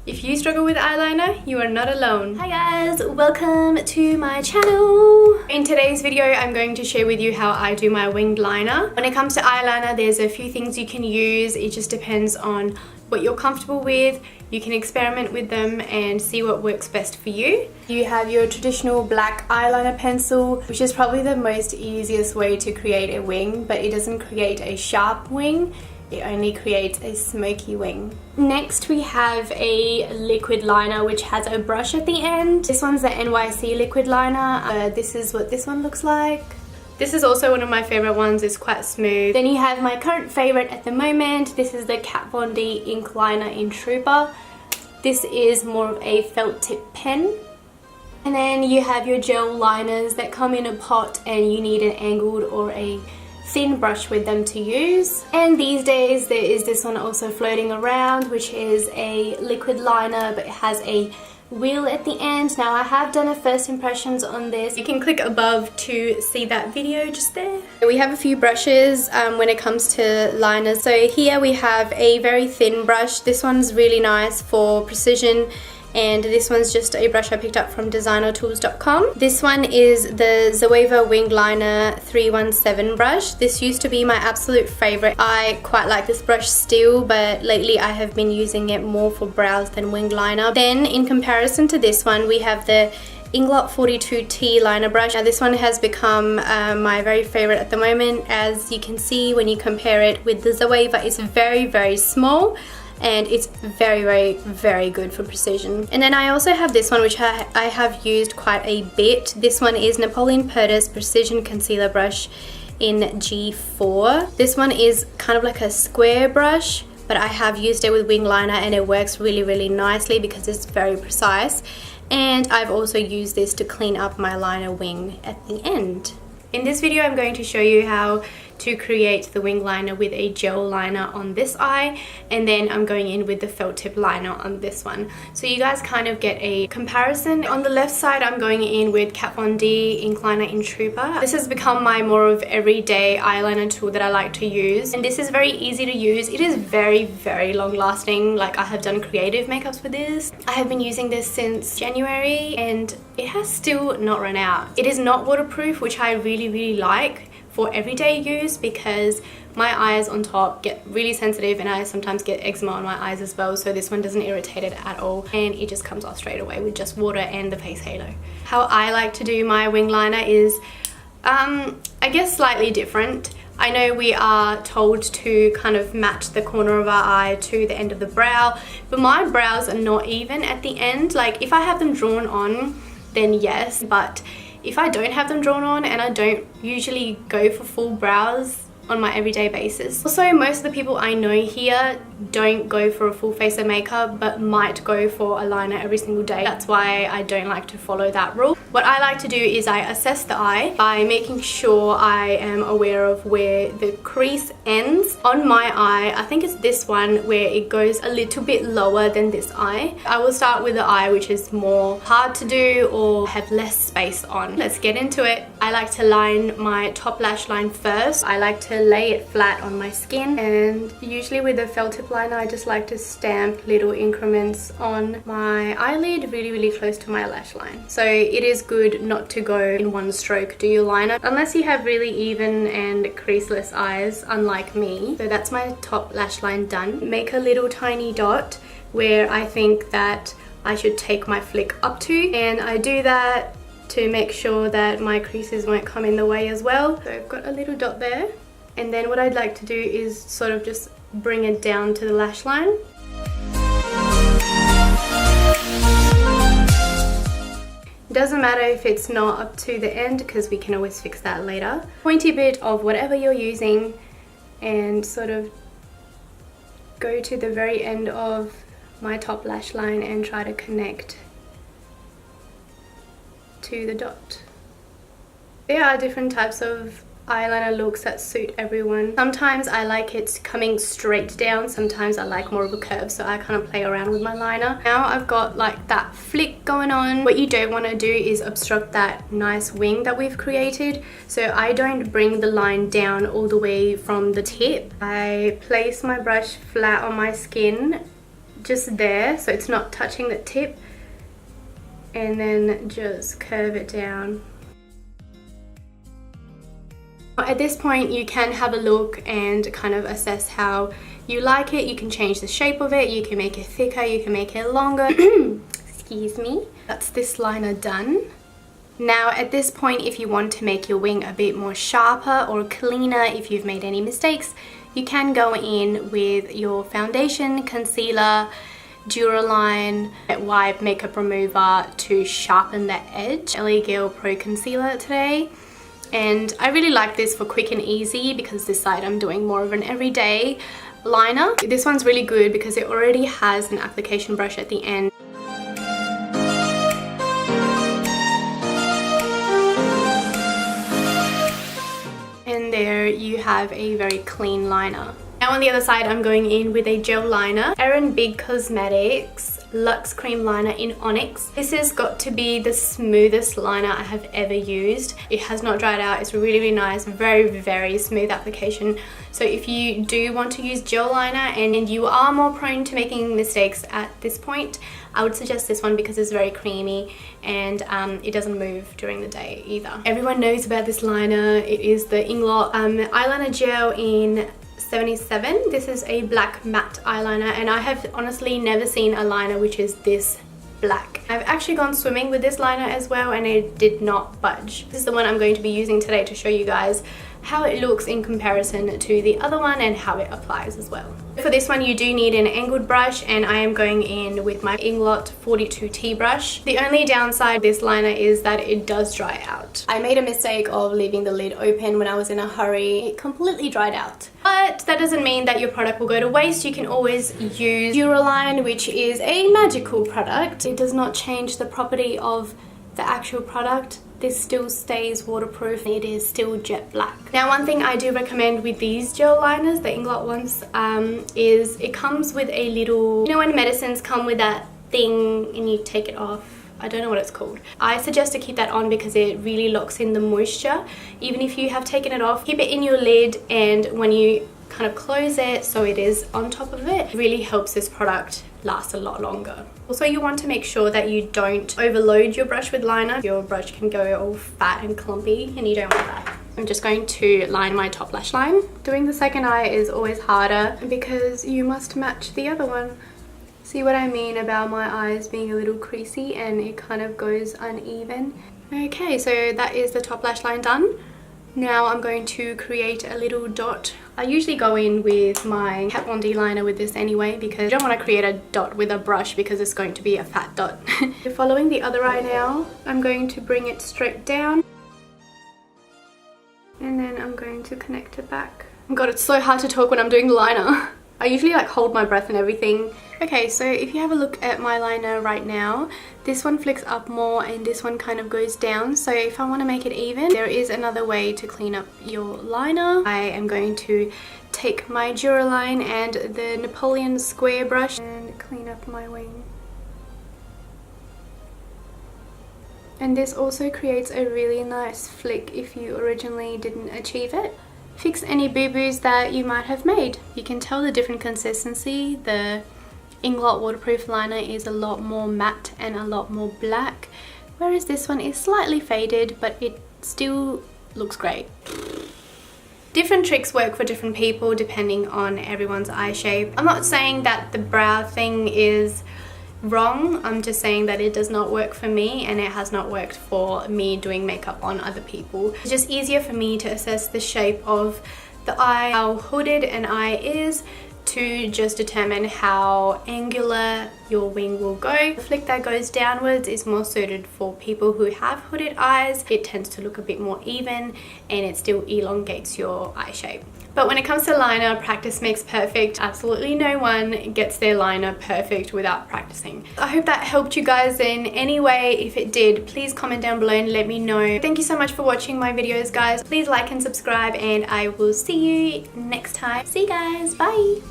If you struggle with eyeliner, you are not alone. Hi guys, welcome to my channel. In today's video, I'm going to share with you how I do my winged liner. When it comes to eyeliner, there's a few things you can use. It just depends on what you're comfortable with. You can experiment with them and see what works best for you. You have your traditional black eyeliner pencil, which is probably the most easiest way to create a wing, but it doesn't create a sharp wing. It only creates a smoky wing. Next we have a liquid liner which has a brush at the end. This one's the NYC Liquid Liner. This is what this one looks like. This is also one of my favorite ones. It's quite smooth. Then you have my current favorite at the moment. This is the Kat Von D Ink Liner in Trooper. This is more of a felt tip pen. And then you have your gel liners that come in a pot and you need an angled or a thin brush with them to use. And these days there is this one also floating around, which is a liquid liner, but it has a wheel at the end. Now I have done a first impressions on this. You can click above to see that video just there. We have a few brushes when it comes to liners. So here we have a very thin brush. This one's really nice for precision. And this one's just a brush I picked up from designertools.com. This one is the Zoeva Winged Liner 317 brush. This used to be my absolute favorite. I quite like this brush still, but lately I have been using it more for brows than winged liner. Then in comparison to this one, we have the Inglot 42T liner brush. Now this one has become my very favorite at the moment. As you can see when you compare it with the Zoeva, it's very, very small. And it's very good for precision. And then I also have this one, which I have used quite a bit. This one is Napoleon Perdis Precision Concealer Brush in G4. This one is kind of like a square brush, but I have used it with wing liner and it works really nicely because it's very precise. And I've also used this to clean up my liner wing at the end. In this video, I'm going to show you how to create the wing liner with a gel liner on this eye, and then I'm going in with the felt tip liner on this one, so you guys kind of get a comparison. On the left side, I'm going in with Kat Von D Ink Liner in Trooper. This has become my more of everyday eyeliner tool that I like to use, and this is very easy to use. It is very long lasting. Like, I have done creative makeups with this. I have been using this since January and it has still not run out. It is not waterproof, which I really like for everyday use because my eyes on top get really sensitive and I sometimes get eczema on my eyes as well, so this one doesn't irritate it at all and it just comes off straight away with just water and the face halo. How I like to do my wing liner is I guess slightly different. I know we are told to kind of match the corner of our eye to the end of the brow, but my brows are not even at the end. Like, if I have them drawn on, then yes, but if I don't have them drawn on, and I don't usually go for full brows on my everyday basis. Also, most of the people I know here don't go for a full face of makeup but might go for a liner every single day. That's why I don't like to follow that rule. What I like to do is I assess the eye by making sure I am aware of where the crease ends on my eye. I think it's this one where it goes a little bit lower than this eye. I will start with the eye which is more hard to do or have less space on. Let's get into it. I like to line my top lash line first. I like to lay it flat on my skin, and usually with a felt tip liner I just like to stamp little increments on my eyelid really close to my lash line. So it is good not to go in one stroke do your liner unless you have really even and creaseless eyes, unlike me. So that's my top lash line done. Make a little tiny dot where I think that I should take my flick up to, and I do that to make sure that my creases won't come in the way as well. So I've got a little dot there. And then what I'd like to do is sort of just bring it down to the lash line. Doesn't matter if it's not up to the end because we can always fix that later. Pointy bit of whatever you're using and sort of go to the very end of my top lash line and try to connect to the dot. There are different types of eyeliner looks that suit everyone. Sometimes I like it coming straight down, sometimes I like more of a curve, so I kind of play around with my liner. Now I've got like that flick going on. What you don't want to do is obstruct that nice wing that we've created, so I don't bring the line down all the way from the tip. I place my brush flat on my skin, just there so it's not touching the tip, and then just curve it down. At this point you can have a look and kind of assess how you like it. You can change the shape of it, you can make it thicker, you can make it longer. Excuse me. That's this liner done. Now at this point, if you want to make your wing a bit more sharper or cleaner, if you've made any mistakes, you can go in with your foundation, concealer, Duraline, wipe, makeup remover to sharpen the edge. LA Girl Pro Concealer today. And I really like this for quick and easy because this side I'm doing more of an everyday liner. This one's really good because it already has an application brush at the end. And there you have a very clean liner. Now on the other side I'm going in with a gel liner. Erin Bigg Cosmetics Luxe Cream Liner in Onyx. This has got to be the smoothest liner I have ever used. It has not dried out. It's really nice. Very smooth application. So if you do want to use gel liner and you are more prone to making mistakes at this point, I would suggest this one because it's very creamy and it doesn't move during the day either. Everyone knows about this liner. It is the Inglot Eyeliner Gel in 77. This is a black matte eyeliner and I have honestly never seen a liner which is this black. I've actually gone swimming with this liner as well and it did not budge. This is the one I'm going to be using today to show you guys how it looks in comparison to the other one and how it applies as well. For this one you do need an angled brush and I am going in with my Inglot 42T brush. The only downside of this liner is that it does dry out. I made a mistake of leaving the lid open when I was in a hurry. It completely dried out. But that doesn't mean that your product will go to waste. You can always use Duraline, which is a magical product. It does not change the property of the actual product. This still stays waterproof. It is still jet black. Now one thing I do recommend with these gel liners, the Inglot ones, is it comes with a little, you know when medicines come with that thing and you take it off? I don't know what it's called. I suggest to keep that on because it really locks in the moisture. Even if you have taken it off, keep it in your lid and when you kind of close it so it is on top of it, it really helps this product last a lot longer. Also you want to make sure that you don't overload your brush with liner. Your brush can go all fat and clumpy and you don't want that. I'm just going to line my top lash line. Doing the second eye is always harder because you must match the other one. See what I mean about my eyes being a little creasy and it kind of goes uneven. Okay, so that is the top lash line done. Now I'm going to create a little dot. I usually go in with my Kat Von D liner with this anyway because you don't want to create a dot with a brush because it's going to be a fat dot. Following the other eye now, I'm going to bring it straight down and then I'm going to connect it back. Oh God, it's so hard to talk when I'm doing liner. I usually like hold my breath and everything. Okay, so if you have a look at my liner right now, this one flicks up more and this one kind of goes down. So if I want to make it even, there is another way to clean up your liner. I am going to take my Duraline and the Napoleon square brush and clean up my wing. And this also creates a really nice flick if you originally didn't achieve it. Fix any boo-boos that you might have made. You can tell the different consistency. The Inglot waterproof liner is a lot more matte and a lot more black, whereas this one is slightly faded, but it still looks great. Different tricks work for different people depending on everyone's eye shape. I'm not saying that the brow thing is wrong, I'm just saying that it does not work for me and it has not worked for me doing makeup on other people. It's just easier for me to assess the shape of the eye, how hooded an eye is, to just determine how angular your wing will go. The flick that goes downwards is more suited for people who have hooded eyes. It tends to look a bit more even and it still elongates your eye shape. But when it comes to liner, practice makes perfect. Absolutely no one gets their liner perfect without practicing. I hope that helped you guys in any way. If it did, please comment down below and let me know. Thank you so much for watching my videos, guys. Please like and subscribe and I will see you next time. See you guys, bye!